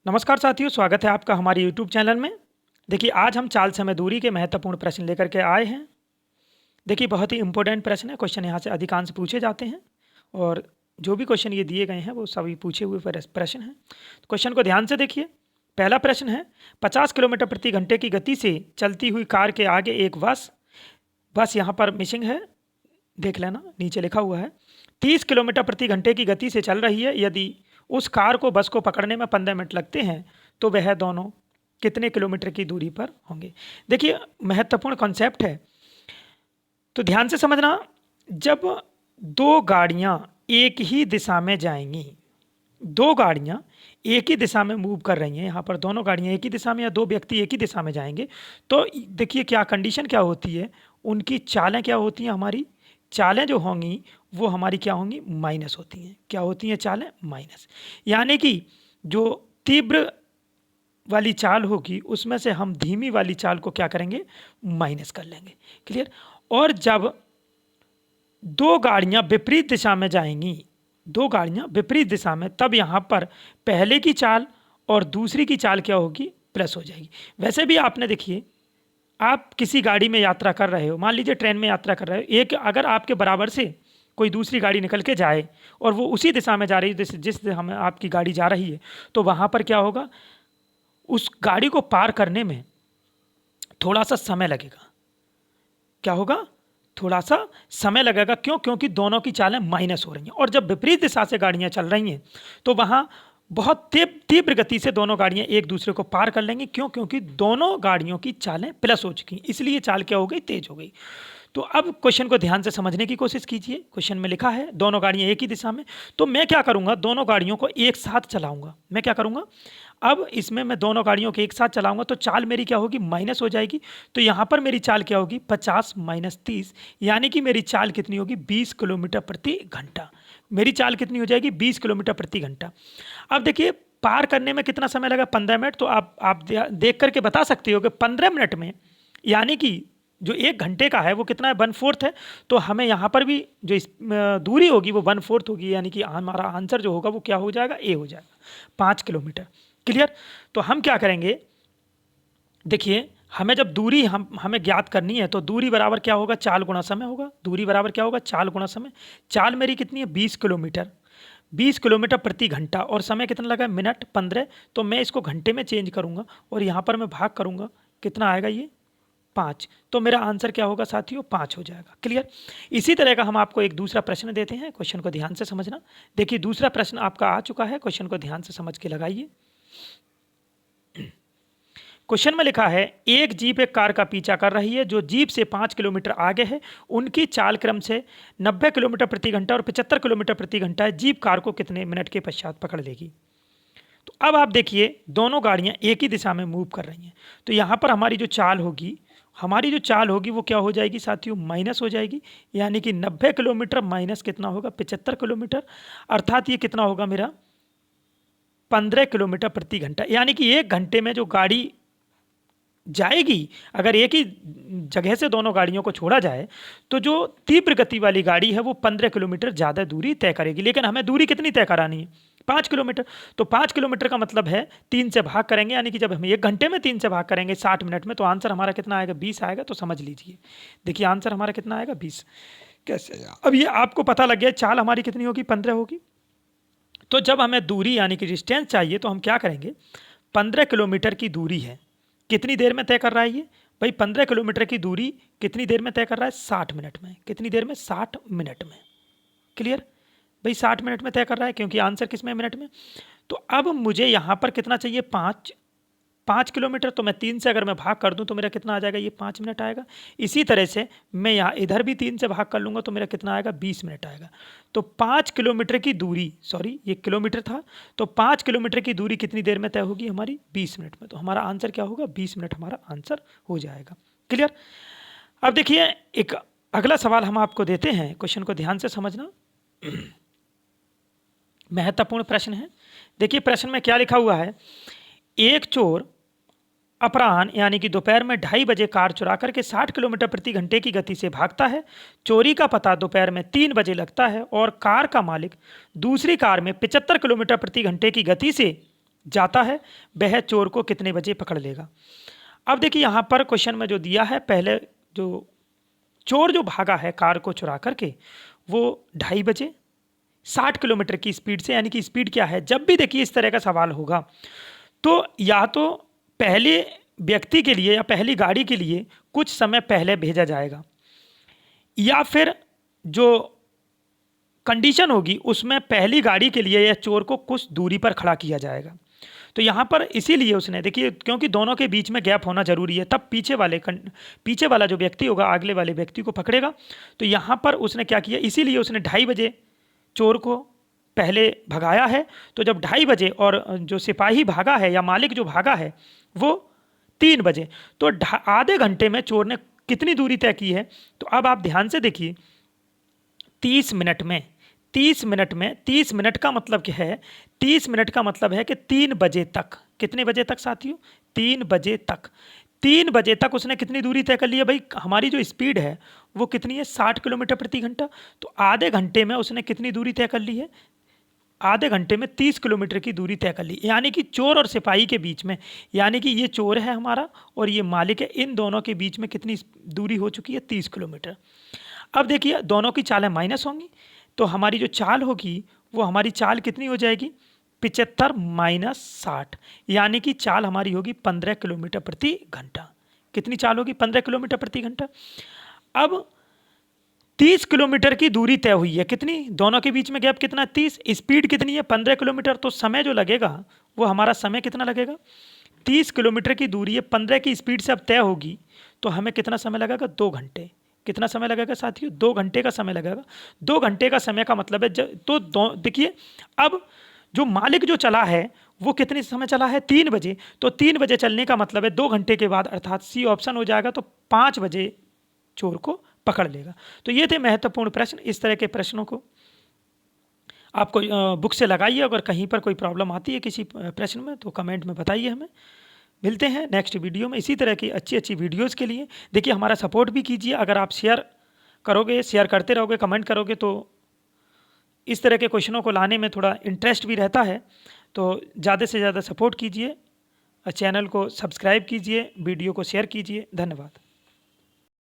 नमस्कार साथियों, स्वागत है आपका हमारे यूट्यूब चैनल में। देखिए, आज हम चाल समय दूरी के महत्वपूर्ण प्रश्न लेकर के आए हैं। देखिए, बहुत ही इम्पोर्टेंट प्रश्न है। क्वेश्चन यहाँ से अधिकांश पूछे जाते हैं और जो भी क्वेश्चन ये दिए गए हैं वो सभी पूछे हुए प्रश्न हैं। तो क्वेश्चन को ध्यान से देखिए। पहला प्रश्न है, 50 किलोमीटर प्रति घंटे की गति से चलती हुई कार के आगे एक बस बस यहाँ पर मिसिंग है, देख लेना, नीचे लिखा हुआ है। 30 किलोमीटर प्रति घंटे की गति से चल रही है। यदि उस कार को बस को पकड़ने में 15 मिनट लगते हैं तो वह दोनों कितने किलोमीटर की दूरी पर होंगे। देखिए, महत्वपूर्ण कॉन्सेप्ट है, तो ध्यान से समझना। जब दो गाड़ियां एक ही दिशा में जाएंगी, दो गाड़ियां एक ही दिशा में मूव कर रही हैं, यहाँ पर दोनों गाड़ियां एक ही दिशा में या दो व्यक्ति एक ही दिशा में जाएंगे, तो देखिए क्या कंडीशन क्या होती है, उनकी चालें क्या होती हैं। हमारी चालें जो होंगी वो हमारी क्या होंगी, माइनस होती हैं। क्या होती हैं चालें, माइनस। यानी कि जो तीव्र वाली चाल होगी उसमें से हम धीमी वाली चाल को क्या करेंगे, माइनस कर लेंगे। क्लियर। और जब दो गाड़ियां विपरीत दिशा में जाएंगी, दो गाड़ियां विपरीत दिशा में, तब यहां पर पहले की चाल और दूसरी की चाल क्या होगी, प्लस हो जाएगी। वैसे भी आपने देखिए, आप किसी गाड़ी में यात्रा कर रहे हो, मान लीजिए ट्रेन में यात्रा कर रहे हो, एक अगर आपके बराबर से कोई दूसरी गाड़ी निकल के जाए और वो उसी दिशा में जा रही है जिस दिशा में आपकी गाड़ी जा रही है, तो वहां पर क्या होगा, उस गाड़ी को पार करने में थोड़ा सा समय लगेगा। क्या होगा, थोड़ा सा समय लगेगा। क्यों? क्योंकि दोनों की चालें माइनस हो रही हैं। और जब विपरीत दिशा से गाड़ियां चल रही हैं तो वहां बहुत तीव्र गति से दोनों गाड़ियां एक दूसरे को पार कर लेंगी। क्यों? क्योंकि दोनों गाड़ियों की चालें प्लस हो चुकी, इसलिए चाल क्या हो गई, तेज हो गई। तो अब क्वेश्चन को ध्यान से समझने की कोशिश कीजिए। क्वेश्चन में लिखा है दोनों गाड़ियां एक ही दिशा में, तो मैं क्या करूंगा, दोनों गाड़ियों को एक साथ चलाऊंगा। मैं क्या करूंगा, अब इसमें मैं दोनों गाड़ियों के एक साथ चलाऊंगा तो चाल मेरी क्या होगी, माइनस हो जाएगी। तो यहां पर मेरी चाल क्या होगी, 50 माइनस 30, यानी कि मेरी चाल कितनी होगी, 20 किलोमीटर प्रति घंटा। मेरी चाल कितनी हो जाएगी, 20 किलोमीटर प्रति घंटा। अब देखिए, पार करने में कितना समय लगा, 15 मिनट। तो आप देख करके बता सकते हो कि 15 मिनट में, यानी कि जो एक घंटे का है वो कितना है, 1/4 है। तो हमें यहाँ पर भी जो दूरी होगी वो 1/4 होगी, यानी कि हमारा आंसर जो होगा वो क्या हो जाएगा, ए हो जाएगा, 5 किलोमीटर। क्लियर। तो हम क्या करेंगे, देखिए, हमें जब दूरी हमें ज्ञात करनी है तो दूरी बराबर क्या होगा, चाल गुणा समय होगा। दूरी बराबर क्या होगा, चाल गुणा समय। चाल मेरी कितनी है, 20 किलोमीटर, 20 किलोमीटर प्रति घंटा, और समय कितना लगा, मिनट 15। तो मैं इसको घंटे में चेंज करूंगा और यहाँ पर मैं भाग करूंगा, कितना आएगा ये, 5। तो मेरा आंसर क्या होगा साथियों, 5 हो जाएगा। क्लियर। इसी तरह का हम आपको एक दूसरा प्रश्न देते हैं, क्वेश्चन को ध्यान से समझना। देखिए, दूसरा प्रश्न आपका आ चुका है, क्वेश्चन को ध्यान से समझ के लगाइए। क्वेश्चन में लिखा है, एक जीप एक कार का पीछा कर रही है जो जीप से 5 किलोमीटर आगे है। उनकी चाल क्रम से 90 किलोमीटर प्रति घंटा और 75 किलोमीटर प्रति घंटा है। जीप कार को कितने मिनट के पश्चात पकड़ लेगी। तो अब आप देखिए, दोनों गाड़ियां एक ही दिशा में मूव कर रही हैं, तो यहाँ पर हमारी जो चाल होगी, वो क्या हो जाएगी साथियों, माइनस हो जाएगी। यानी कि 90 किलोमीटर माइनस कितना होगा, 75 किलोमीटर, अर्थात ये कितना होगा मेरा, 15 किलोमीटर प्रति घंटा। यानी कि एक घंटे में जो गाड़ी जाएगी, अगर एक ही जगह से दोनों गाड़ियों को छोड़ा जाए तो जो तीव्र गति वाली गाड़ी है वो 15 किलोमीटर ज़्यादा दूरी तय करेगी। लेकिन हमें दूरी कितनी तय करानी है, 5 किलोमीटर। तो 5 किलोमीटर का मतलब है 3 से भाग करेंगे, यानी कि जब हम एक घंटे में 3 से भाग करेंगे 60 मिनट में, तो आंसर हमारा कितना आएगा, 20 आएगा। तो समझ लीजिए, देखिए आंसर हमारा कितना आएगा, 20। कैसे, अब ये आपको पता लग गया चाल हमारी कितनी होगी, 15 होगी। तो जब हमें दूरी यानी कि डिस्टेंस चाहिए तो हम क्या करेंगे, 15 किलोमीटर की दूरी है, कितनी देर में तय कर रहा है ये भाई, 15 किलोमीटर की दूरी कितनी देर में तय कर रहा है, 60 मिनट में। कितनी देर में, 60 मिनट में। क्लियर भाई, 60 मिनट में तय कर रहा है, क्योंकि आंसर किस में, मिनट में। तो अब मुझे यहाँ पर कितना चाहिए, 5 किलोमीटर। तो मैं 3 से अगर मैं भाग कर दूं तो मेरा कितना आ जाएगा, ये 5 मिनट आएगा। इसी तरह से मैं यहाँ इधर भी 3 से भाग कर लूंगा तो मेरा कितना आएगा, 20 मिनट आएगा। तो 5 किलोमीटर की दूरी, सॉरी ये किलोमीटर था, तो 5 किलोमीटर की दूरी कितनी देर में तय होगी हमारी, 20 मिनट में। तो हमारा आंसर क्या होगा, 20 मिनट हमारा आंसर हो जाएगा। क्लियर। अब देखिए, एक अगला सवाल हम आपको देते हैं, क्वेश्चन को ध्यान से समझना, महत्वपूर्ण प्रश्न है। देखिए प्रश्न में क्या लिखा हुआ है, एक चोर अपराह्न यानी कि दोपहर में 2:30 बजे कार चुरा करके 60 किलोमीटर प्रति घंटे की गति से भागता है। चोरी का पता दोपहर में 3 बजे लगता है और कार का मालिक दूसरी कार में 75 किलोमीटर प्रति घंटे की गति से जाता है वह चोर को कितने बजे पकड़ लेगा। अब देखिए यहाँ पर क्वेश्चन में जो दिया है, पहले जो चोर जो भागा है कार को चुरा करके, वो 2:30 बजे 60 किलोमीटर की स्पीड से, यानी कि स्पीड क्या है, जब भी देखिए इस तरह का सवाल होगा तो या तो पहले व्यक्ति के लिए या पहली गाड़ी के लिए कुछ समय पहले भेजा जाएगा, या फिर जो कंडीशन होगी उसमें पहली गाड़ी के लिए या चोर को कुछ दूरी पर खड़ा किया जाएगा। तो यहाँ पर इसीलिए उसने देखिए, क्योंकि दोनों के बीच में गैप होना जरूरी है, तब पीछे वाला जो व्यक्ति होगा अगले वाले व्यक्ति को पकड़ेगा। तो यहाँ पर उसने क्या किया, इसीलिए उसने 2:30 बजे चोर को पहले भगाया है। तो जब 2:30 बजे और जो सिपाही भागा है या मालिक जो भागा है वो 3 बजे, तो आधे घंटे में चोर ने कितनी दूरी तय की है। तो अब आप ध्यान से देखिए, 30 मिनट में 30 मिनट का मतलब क्या है, 30 मिनट का मतलब है कि 3 बजे तक, कितने बजे तक साथियों, 3 बजे तक, 3 बजे तक उसने कितनी दूरी तय कर ली है भाई। हमारी जो स्पीड है वो कितनी है, 60 किलोमीटर प्रति घंटा। तो आधे घंटे में उसने कितनी दूरी तय कर ली है, आधे घंटे में 30 किलोमीटर की दूरी तय कर ली। यानी कि चोर और सिपाही के बीच में, यानी कि ये चोर है हमारा और ये मालिक है, इन दोनों के बीच में कितनी दूरी हो चुकी है, 30 किलोमीटर। अब देखिए दोनों की चालें माइनस होंगी, तो हमारी जो चाल होगी वो हमारी चाल कितनी हो जाएगी, 75 - 60, यानी कि चाल हमारी होगी 15 किलोमीटर प्रति घंटा। कितनी चाल होगी, 15 किलोमीटर प्रति घंटा। अब 30 किलोमीटर की दूरी तय हुई है, कितनी, दोनों के बीच में गैप कितना, 30, स्पीड कितनी है 15 किलोमीटर। तो समय जो लगेगा वो हमारा समय कितना लगेगा, 30 किलोमीटर की दूरी है, 15 की स्पीड से अब तय होगी, तो हमें कितना समय लगेगा, 2 घंटे। कितना समय लगेगा साथियों, 2 घंटे का समय लगेगा। 2 घंटे का समय का मतलब है तो देखिए, अब जो मालिक जो चला है वो कितने समय चला है, 3 बजे। तो 3 बजे चलने का मतलब है 2 घंटे के बाद, अर्थात सी ऑप्शन हो जाएगा। तो 5 बजे चोर को पकड़ लेगा। तो ये थे महत्वपूर्ण प्रश्न। इस तरह के प्रश्नों को आपको बुक से लगाइए। अगर कहीं पर कोई प्रॉब्लम आती है किसी प्रश्न में तो कमेंट में बताइए हमें। मिलते हैं नेक्स्ट वीडियो में इसी तरह की अच्छी अच्छी वीडियोज़ के लिए। देखिए हमारा सपोर्ट भी कीजिए, अगर आप शेयर करोगे, शेयर करते रहोगे, कमेंट करोगे तो इस तरह के क्वेश्चनों को लाने में थोड़ा इंटरेस्ट भी रहता है। तो ज़्यादा से ज़्यादा सपोर्ट कीजिए, चैनल को सब्सक्राइब कीजिए, वीडियो को शेयर कीजिए। धन्यवाद।